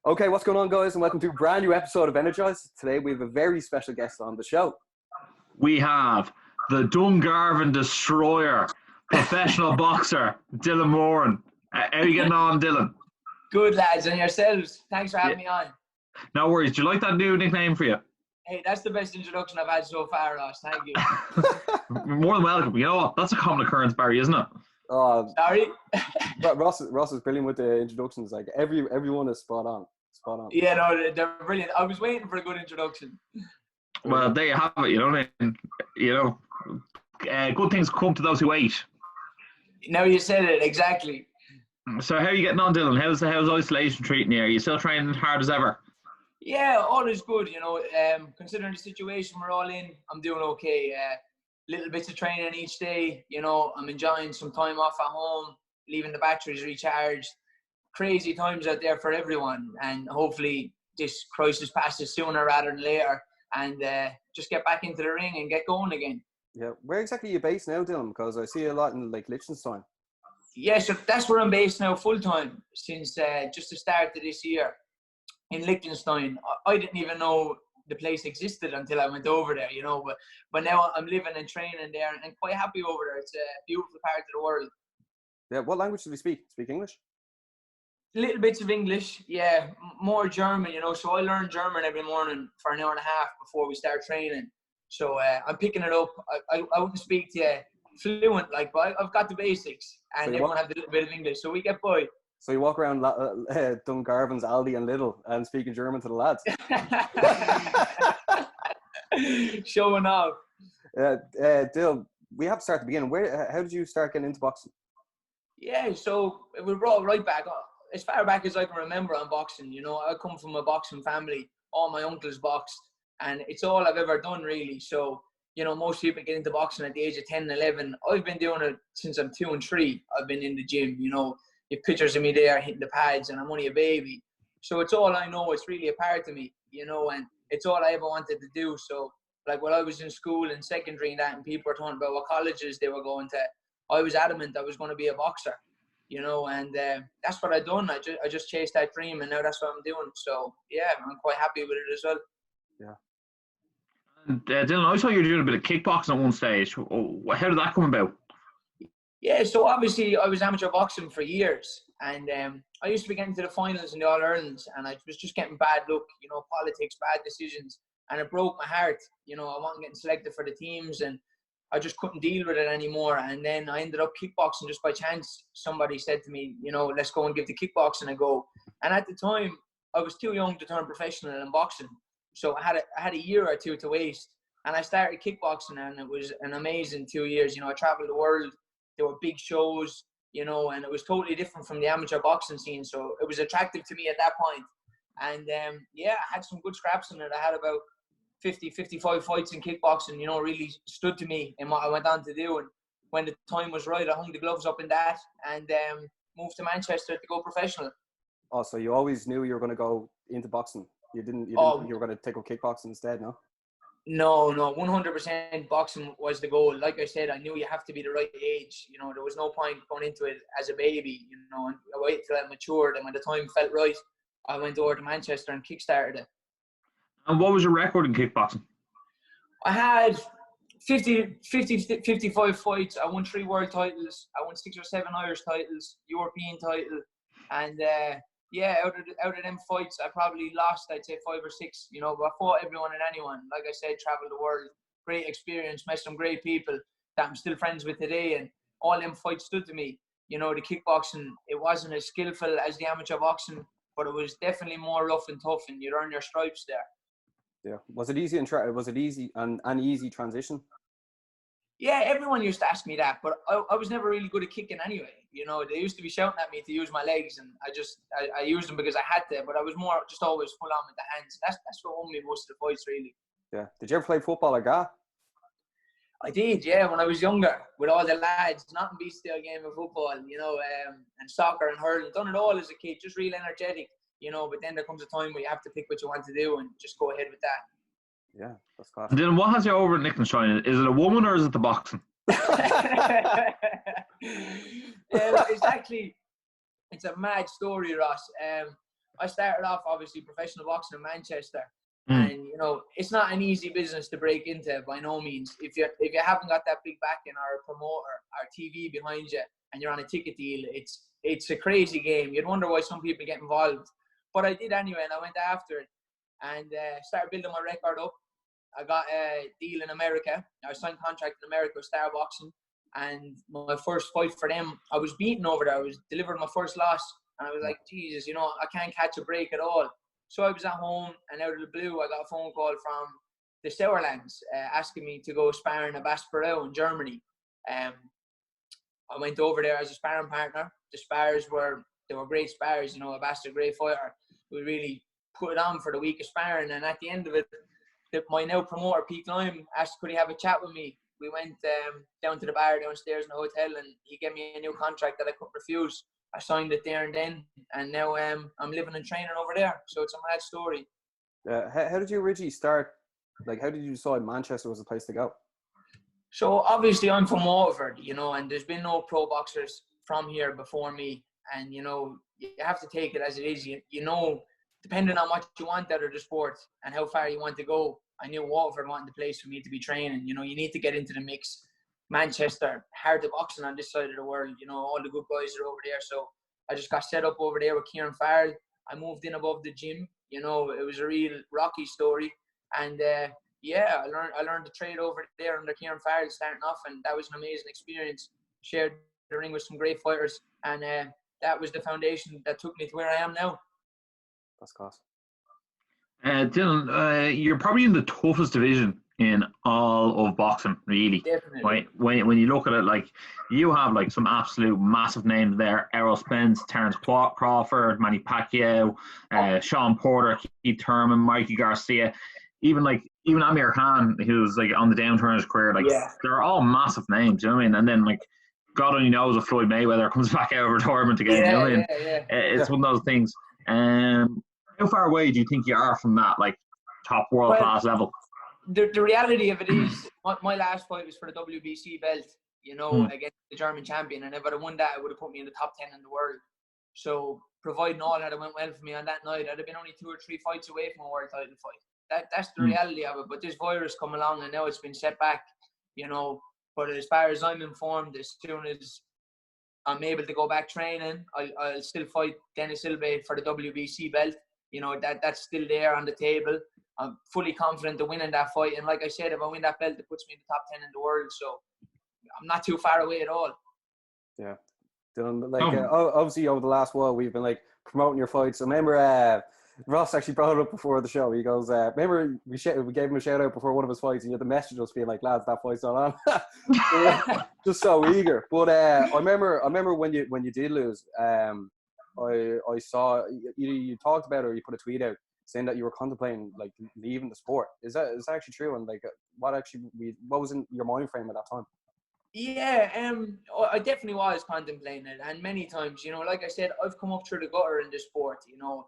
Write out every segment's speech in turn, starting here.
Okay, what's going on, guys, and welcome to a brand new episode of Energized. Today we have a very special guest on the show. We have the Dungarvan Destroyer, professional boxer, Dylan Moran. How are you getting on, Dylan? Good, lads, and yourselves. Thanks for having me on. No worries. Do you like that new nickname for you? Hey, that's the best introduction I've had so far, Ross. Thank you. More than welcome. You know what? That's a common occurrence, Barry, isn't it? Sorry? Ross is brilliant with the introductions. Like everyone is spot on. Spot on. Yeah, no, they're brilliant. I was waiting for a good introduction. Well, there you have it. You know what I mean? Good things come to those who wait. Now you said it, exactly. So how are you getting on, Dylan? How's isolation treating you? Are you still training hard as ever? Yeah, all is good, you know. Considering the situation we're all in, I'm doing okay. Little bits of training each day, you know. I'm enjoying some time off at home, leaving the batteries recharged. Crazy times out there for everyone, and hopefully this crisis passes sooner rather than later, and just get back into the ring and get going again. Yeah, where exactly are you based now, Dylan? Because I see a lot in like Liechtenstein. Yeah, so that's where I'm based now full time since just the start of this year in Liechtenstein. I didn't even know the place existed until I went over there, you know. But now I'm living and training there and quite happy over there. It's a beautiful part of the world. Yeah, what language do we speak? Speak English? Little bits of English, yeah. More German, you know. So I learn German every morning for an hour and a half before we start training. So I'm picking it up. I wouldn't speak to you fluent, like, but I've got the basics, and so everyone have a little bit of English, so we get by. So you walk around Dungarvan's Aldi and Lidl and speaking German to the lads. Showing off. Dylan, we have to start at the beginning. How did you start getting into boxing? Yeah, so we brought right back, as far back as I can remember on boxing. You know, I come from a boxing family. All my uncles boxed, and it's all I've ever done, really. So, you know, most people get into boxing at the age of 10 and 11. I've been doing it since I'm 2 and 3. I've been in the gym, you know. You have pictures of me there hitting the pads, and I'm only a baby. So it's all I know. It's really a part of me, you know, and it's all I ever wanted to do. So, like, when I was in school and secondary and that, and people were talking about what colleges they were going to, I was adamant I was going to be a boxer, you know, and that's what I done. I just chased that dream, and now that's what I'm doing. So, yeah, I'm quite happy with it as well. Yeah. And Dylan, I saw you were doing a bit of kickboxing at one stage. How did that come about? Yeah, so obviously I was amateur boxing for years, and I used to be getting to the finals in the All-Irelands, and I was just getting bad luck, you know, politics, bad decisions, and it broke my heart. You know, I wasn't getting selected for the teams, and I just couldn't deal with it anymore. And then I ended up kickboxing just by chance. Somebody said to me, you know, let's go and give the kickboxing a go. And at the time, I was too young to turn professional in boxing, so I had a year or two to waste, and I started kickboxing, and it was an amazing 2 years. You know, I traveled the world. There were big shows, you know, and it was totally different from the amateur boxing scene. So it was attractive to me at that point. And yeah, I had some good scraps in it. I had about 55 fights in kickboxing, you know, really stood to me in what I went on to do. And when the time was right, I hung the gloves up in that and moved to Manchester to go professional. Oh, so you always knew you were going to go into boxing? You didn't think you were going to take up kickboxing instead, no? No, 100% boxing was the goal. Like I said, I knew you have to be the right age. You know, there was no point going into it as a baby, you know, and I waited till I matured, and when the time felt right, I went over to Manchester and kickstarted it. And what was your record in kickboxing? I had 55 fights. I won 3 world titles. I won 6 or 7 Irish titles, European title, and yeah, out of them fights, I probably lost, I'd say 5 or 6, you know, but I fought everyone and anyone. Like I said, traveled the world, great experience, met some great people that I'm still friends with today, and all them fights stood to me. You know, the kickboxing, it wasn't as skillful as the amateur boxing, but it was definitely more rough and tough, and you'd earn your stripes there. Yeah. Was it easy and an easy transition? Yeah, everyone used to ask me that, but I was never really good at kicking anyway. You know, they used to be shouting at me to use my legs, and I used them because I had to, but I was more just always full on with the hands. That's what won me most of the fights, really. Yeah. Did you ever play football or GA? I did, yeah, when I was younger, with all the lads. Nothing beats the game of football, you know, and soccer and hurling. Done it all as a kid, just real energetic, you know, but then there comes a time where you have to pick what you want to do and just go ahead with that. Yeah, that's class. And then what has you over at Liechtenstein? Is it a woman or is it the boxing? It's a mad story, Ross. I started off obviously professional boxing in Manchester, and you know it's not an easy business to break into by no means. If you haven't got that big backing or a promoter or TV behind you, and you're on a ticket deal, it's a crazy game. You'd wonder why some people get involved, but I did anyway, and I went after it and started building my record up. I got a deal in America. I signed a contract in America with Star Boxing, and my first fight for them, I was beaten over there. I was delivered my first loss, and I was like, Jesus, you know, I can't catch a break at all. So I was at home, and out of the blue, I got a phone call from the Sauerlands asking me to go sparring a Basperau in Germany. I went over there as a sparring partner. The spars were great spars, you know, Abbas a great fighter. We really put it on for the week of sparring, and at the end of it, my now promoter, Pete Lime, asked could he have a chat with me. We went down to the bar downstairs in the hotel, and he gave me a new contract that I couldn't refuse. I signed it there and then, and now I'm living and training over there. So it's a mad story. How did you originally start? Like, how did you decide Manchester was the place to go? So obviously I'm from Waterford, you know, and there's been no pro boxers from here before me. And, you know, you have to take it as it is. You know, depending on what you want out of the sport and how far you want to go, I knew Waterford wanted the place for me to be training. You know, you need to get into the mix. Manchester, hard to boxing on this side of the world. You know, all the good guys are over there. So I just got set up over there with Kieran Farrell. I moved in above the gym. You know, it was a real rocky story. And yeah, I learned the trade over there under Kieran Farrell starting off, and that was an amazing experience. Shared the ring with some great fighters, and that was the foundation that took me to where I am now. That's class. Dylan, you're probably in the toughest division in all of boxing, really. Definitely. When you look at it, like, you have like some absolute massive names there: Errol Spence, Terence Crawford, Manny Pacquiao, Sean Porter, Keith Thurman, Mikey Garcia, even Amir Khan, who's like on the downturn in his career. Like, they're all massive names, you know what I mean? And then, like, God only knows if Floyd Mayweather comes back out of retirement again. You know what I mean? It's one of those things. How far away do you think you are from that, like, top world class level? The reality of it is, my last fight was for the WBC belt, you know, against the German champion, and if I'd have won that, it would have put me in the top 10 in the world. So, providing all that went well for me on that night, I'd have been only 2 or 3 fights away from a world title fight. That's the reality of it. But this virus come along, and now it's been set back, you know. But as far as I'm informed, as soon as I'm able to go back training, I'll still fight Dennis Ilbe for the WBC belt. You know, that's still there on the table. I'm fully confident of winning that fight. And like I said, if I win that belt, it puts me in the top 10 in the world. So I'm not too far away at all. Yeah. Dylan, like, obviously over the last while, we've been like promoting your fights. I remember Ross actually brought it up before the show. He goes, remember we gave him a shout out before one of his fights, and you had the message us being like, lads, that fight's not on. Just so eager. But I remember when you did lose, I saw you talked about it, or you put a tweet out saying that you were contemplating like leaving the sport. Is that actually true? And like, what was in your mind frame at that time? Yeah, I definitely was contemplating it, and many times, you know, like I said, I've come up through the gutter in this sport. You know,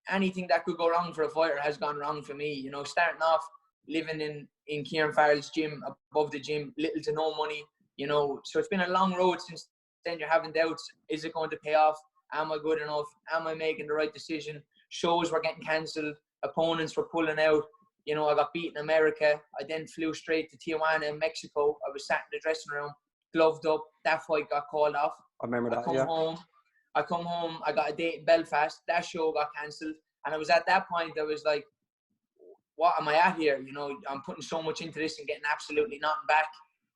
anything that could go wrong for a fighter has gone wrong for me. You know, starting off living in Kieran Farrell's gym, above the gym, little to no money. You know, so it's been a long road since then. You're having doubts: is it going to pay off? Am I good enough? Am I making the right decision? Shows were getting cancelled. Opponents were pulling out. You know, I got beat in America. I then flew straight to Tijuana in Mexico. I was sat in the dressing room, gloved up. That fight got called off. I remember that, I come home. I got a date in Belfast. That show got cancelled. And it was at that point I was like, what am I at here? You know, I'm putting so much into this and getting absolutely nothing back.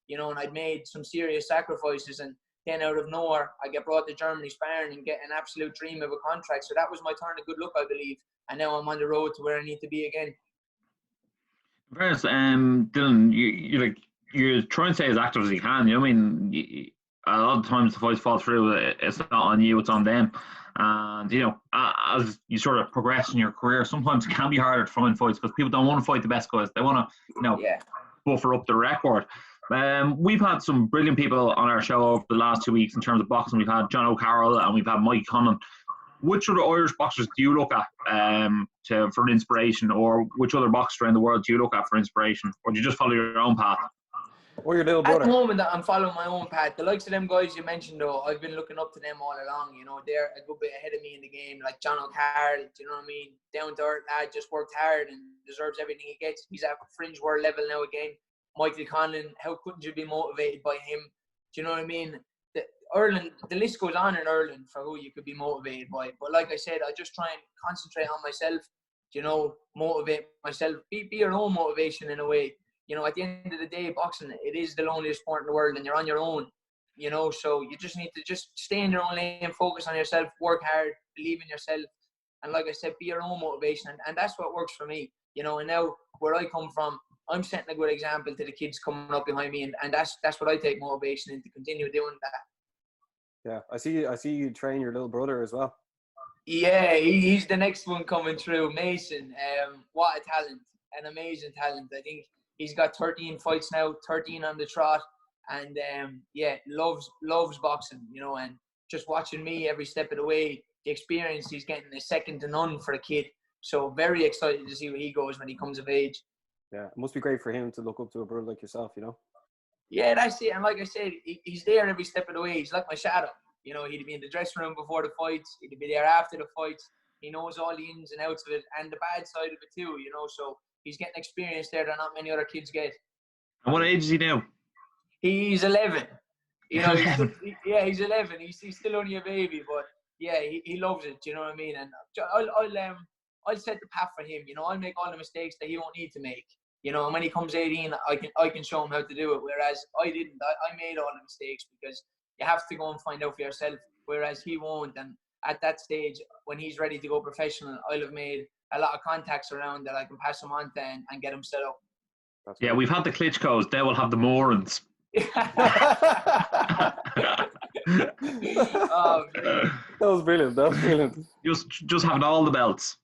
You know, and I'd made some serious sacrifices. And then out of nowhere, I get brought to Germany sparring and get an absolute dream of a contract. So that was my turn of good luck, I believe. And now I'm on the road to where I need to be again. First, Dylan, you're trying to stay as active as you can. You know what I mean? A lot of times the fights fall through. It's not on you; it's on them. And you know, as you sort of progress in your career, sometimes it can be harder to find fights because people don't want to fight the best guys. They want to, you know, buffer up the record. We've had some brilliant people on our show over the last 2 weeks in terms of boxing. We've had John O'Carroll and we've had Mike Connon. Which other Irish boxers do you look at for inspiration, or which other boxers around the world do you look at for inspiration, or do you just follow your own path? Or your little At brother. the moment, I'm following my own path. The likes of them guys you mentioned, though, I've been looking up to them all along. You know, they're a good bit ahead of me in the game. Like John O'Carroll, you know what I mean? Down to earth lad, just worked hard and deserves everything he gets. He's at fringe world level now again. Michael Conlon, how couldn't you be motivated by him? Do you know what I mean? Ireland, the list goes on in Ireland for who you could be motivated by. But like I said, I just try and concentrate on myself, you know, motivate myself. Be your own motivation in a way. You know, at the end of the day, boxing, it is the loneliest sport in the world and you're on your own, you know, so you just need to just stay in your own lane, focus on yourself, work hard, believe in yourself. And like I said, be your own motivation. And that's what works for me, you know, and now where I come from, I'm setting a good example to the kids coming up behind me. And that's what I take motivation in, to continue doing that. Yeah, I see you train your little brother as well. Yeah, he's the next one coming through. Mason, what a talent, an amazing talent. I think he's got 13 fights now, 13 on the trot, and yeah, loves boxing, you know, and just watching me every step of the way, the experience he's getting is second to none for a kid. So very excited to see where he goes when he comes of age. Yeah, it must be great for him to look up to a brother like yourself, you know? Yeah, that's it. And like I said, he's there every step of the way. He's like my shadow. You know, he'd be in the dressing room before the fights. He'd be there after the fights. He knows all the ins and outs of it and the bad side of it too, you know. So he's getting experience there that not many other kids get. And what age is he now? He's 11. You know, he's 11. He's still only a baby, but yeah, he loves it. You know what I mean? And I'll set the path for him. You know, I'll make all the mistakes that he won't need to make. You know, and when he comes 18, I can show him how to do it. Whereas I didn't. I made all the mistakes because you have to go and find out for yourself. Whereas he won't. And at that stage, when he's ready to go professional, I'll have made a lot of contacts around that I can pass him on to and get him set up. Yeah, we've had the Klitschko's. They will have the Morans. Oh, brilliant. That was brilliant. Just having all the belts.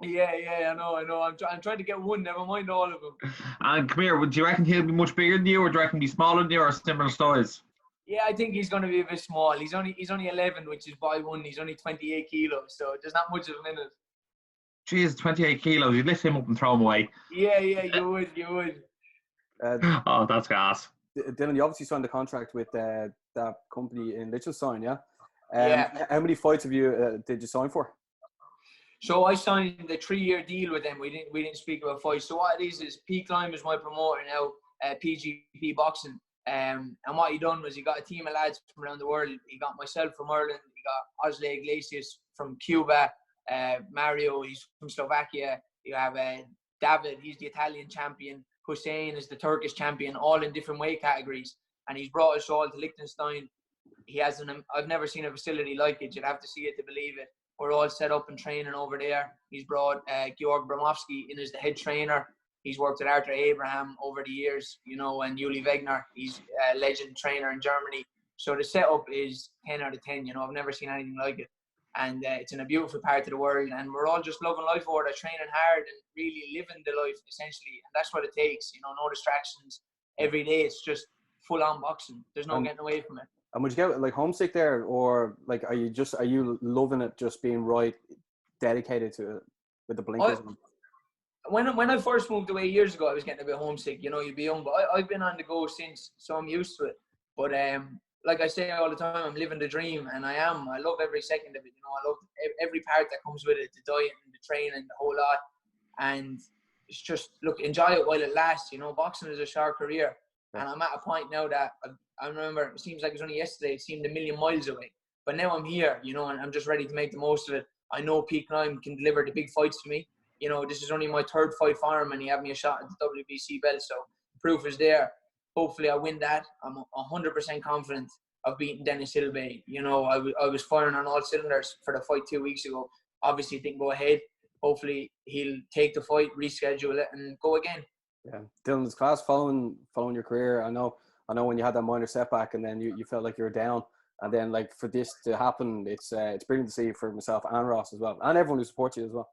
Yeah, I know. I'm trying to get one, never mind all of them. And come here, do you reckon he'll be much bigger than you, or do you reckon he'll be smaller than you, or similar size? Yeah, I think he's going to be a bit small. He's only 11, which is by one. He's only 28 kilos, so there's not much of him in it. Jeez, 28 kilos. You'd lift him up and throw him away. Yeah, you would. Oh, that's gas. Dylan, you obviously signed a contract with that company in Liechtenstein, yeah? Yeah. How many fights did you sign for? So I signed the 3-year deal with them. We didn't speak about fights. So what it is P. Klein is my promoter now, PGP Boxing. And what he done was he got a team of lads from around the world. He got myself from Ireland. He got Osley Iglesias from Cuba. Mario, he's from Slovakia. You have David, he's the Italian champion. Hussein is the Turkish champion, all in different weight categories. And he's brought us all to Liechtenstein. He has I've never seen a facility like it. You'd have to see it to believe it. We're all set up and training over there. He's brought Georg Bromovsky in as the head trainer. He's worked with Arthur Abraham over the years, you know, and Uli Wegner. He's a legend trainer in Germany. So the setup is 10 out of 10. You know, I've never seen anything like it. And it's in a beautiful part of the world. And we're all just loving life over there, training hard and really living the life, essentially. And that's what it takes, you know, no distractions. Every day it's just full-on boxing. There's no getting away from it. And would you get like homesick there, or like are you loving it, just being right dedicated to it with the blinkers? When I first moved away years ago, I was getting a bit homesick. You know, you'd be young, but I've been on the go since, so I'm used to it. But like I say all the time, I'm living the dream, and I love every second of it. You know, I love every part that comes with it, the diet and the training, the whole lot. And it's just, look, enjoy it while it lasts. You know, boxing is a short career. And I'm at a point now that I remember, it seems like it was only yesterday, it seemed a million miles away. But now I'm here, you know, and I'm just ready to make the most of it. I know Pete Klein can deliver the big fights to me. You know, this is only my 3rd fight for him, and he had me a shot at the WBC belt. So proof is there. Hopefully I win that. I'm 100% confident of beating Dennis Hilbay. You know, I was firing on all cylinders for the fight 2 weeks ago. Obviously it didn't go ahead. Hopefully he'll take the fight, reschedule it, and go again. Yeah, Dylan, it's class following your career. I know when you had that minor setback and then you felt like you were down, and then like for this to happen, it's brilliant to see for myself and Ross as well, and everyone who supports you as well.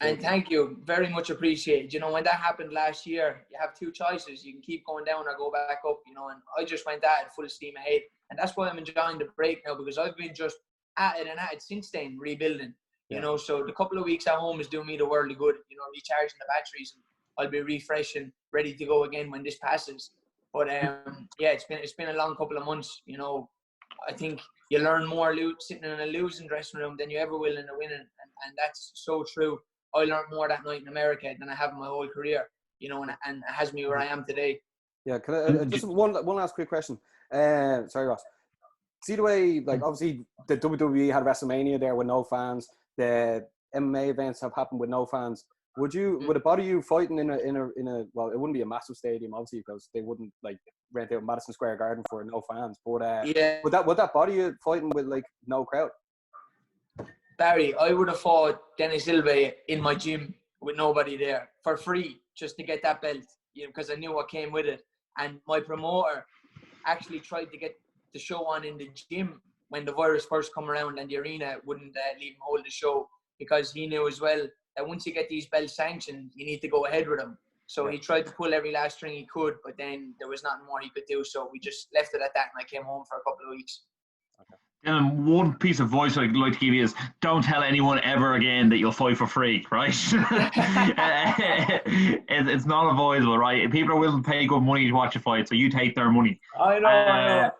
And thank you, very much appreciated. You know, when that happened last year, you have 2 choices: you can keep going down or go back up. You know, and I just went at it full steam ahead, and that's why I'm enjoying the break now, because I've been just at it since then, rebuilding. You know, so the couple of weeks at home is doing me the world of good. You know, recharging the batteries. I'll be refreshing, ready to go again when this passes. But yeah, it's been a long couple of months. You know, I think you learn more sitting in a losing dressing room than you ever will in a winning, and that's so true. I learned more that night in America than I have in my whole career. You know, and it has me where I am today. Yeah, can I, just one last quick question. Sorry, Ross. See the way, like, obviously the WWE had WrestleMania there with no fans. The MMA events have happened with no fans. Would it bother you fighting in a well, it wouldn't be a massive stadium obviously because they wouldn't like rent out Madison Square Garden for no fans. But yeah, would that bother you fighting with like no crowd? Barry, I would have fought Dennis Silva in my gym with nobody there for free just to get that belt, you know, because I knew what came with it. And my promoter actually tried to get the show on in the gym when the virus first come around and the arena wouldn't leave him hold the show because he knew as well that once you get these belts sanctioned, you need to go ahead with them. So he tried to pull every last string he could, but then there was nothing more he could do. So we just left it at that, and I came home for a couple of weeks. One piece of advice I'd like to give you is don't tell anyone ever again that you'll fight for free, right? It's not avoidable, right? People are willing to pay good money to watch a fight, so you take their money. I know.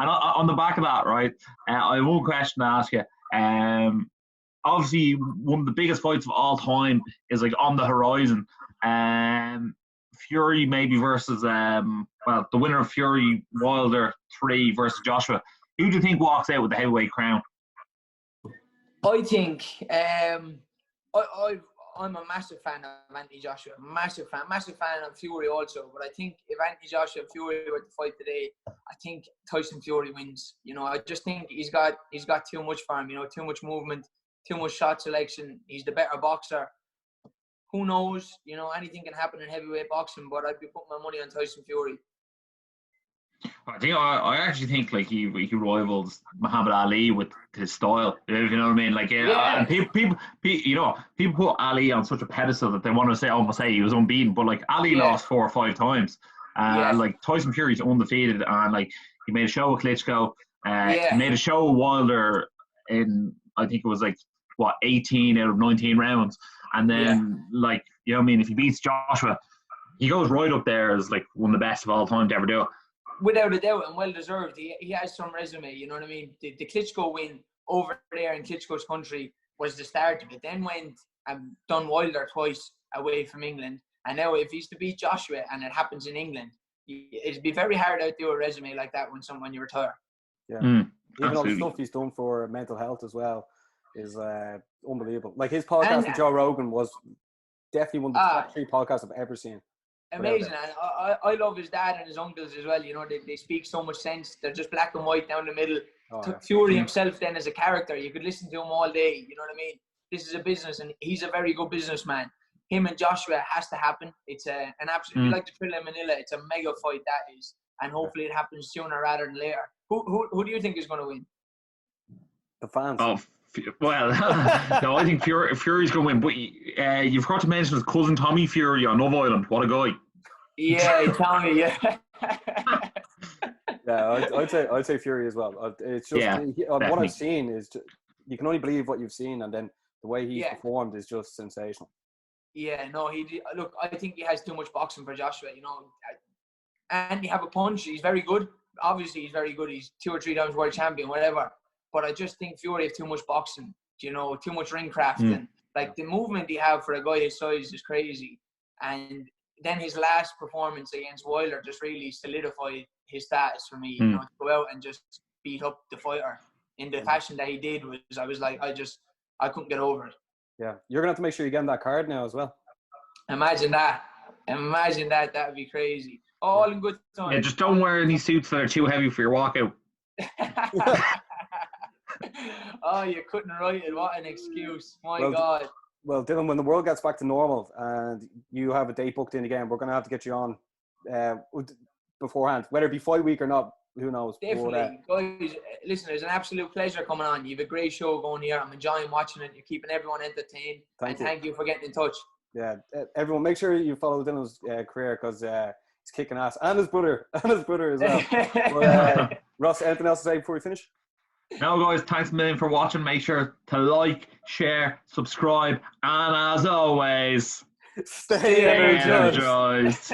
And on the back of that, right, I have one question to ask you. Obviously, one of the biggest fights of all time is like on the horizon. Fury maybe versus the winner of Fury Wilder 3 versus Joshua. Who do you think walks out with the heavyweight crown? I think I'm a massive fan of Anthony Joshua. Massive fan of Fury also. But I think if Anthony Joshua and Fury were to fight today, I think Tyson Fury wins. You know, I just think he's got too much for him. You know, too much movement, too much shot selection. He's the better boxer. Who knows? You know, anything can happen in heavyweight boxing. But I'd be putting my money on Tyson Fury. I actually think like he rivals Muhammad Ali with his style. If you know what I mean, like and people put Ali on such a pedestal that they want to almost say he was unbeaten, but like Ali lost 4 or 5 times. Like Tyson Fury's undefeated, and like he made a show with Klitschko. He made a show with Wilder in I think it was like 18 out of 19 rounds, and then like you know what I mean, if he beats Joshua, he goes right up there as like one of the best of all time to ever do it. Without a doubt, and well deserved. He has some resume, you know what I mean? The Klitschko win over there in Klitschko's country was the start of it. Then went and done Wilder twice away from England. And now if he's to beat Joshua and it happens in England, it'd be very hard to do a resume like that when you retire. Yeah. Even all the stuff he's done for mental health as well is unbelievable. Like his podcast with Joe Rogan was definitely one of the top 3 podcasts I've ever seen. Amazing, and I love his dad and his uncles as well. You know, they speak so much sense. They're just black and white down the middle. Fury himself, then as a character, you could listen to him all day. You know what I mean? This is a business, and he's a very good businessman. Him and Joshua has to happen. It's an absolute like the Thrilla Manila. It's a mega fight that is, and hopefully it happens sooner rather than later. Who do you think is going to win? The fans. Oh. Well, no, I think Fury's going to win. But you've got to mention his cousin Tommy Fury on Love Island. What a guy! Yeah, Tommy. Yeah. Yeah, I'd say Fury as well. It's just what I've seen is you can only believe what you've seen, and then the way he's performed is just sensational. Yeah, no, look. I think he has too much boxing for Joshua. You know, and you have a punch. He's very good. Obviously, he's very good. He's 2 or 3 times world champion, whatever. But I just think Fury has too much boxing, you know, too much ring craft. And like the movement he have for a guy his size is crazy. And then his last performance against Wilder just really solidified his status for me, you know, to go out and just beat up the fighter in the fashion that he did I was like, I couldn't get over it. Yeah. You're going to have to make sure you get him that card now as well. Imagine that. That would be crazy. All in good time. Yeah, just don't wear any suits that are too heavy for your walkout. Oh, you couldn't write it. What an excuse. My God. Well, Dylan, when the world gets back to normal and you have a date booked in again, we're going to have to get you on beforehand. Whether it be fight week or not, who knows? Definitely. Guys, listen, it's an absolute pleasure coming on. You have a great show going here. I'm enjoying watching it. You're keeping everyone entertained. Thank you for getting in touch. Yeah, everyone, make sure you follow Dylan's career because he's kicking ass. And his brother as well. But, Ross, anything else to say before we finish? No, guys, thanks a million for watching. Make sure to like, share, subscribe, and as always, stay energized.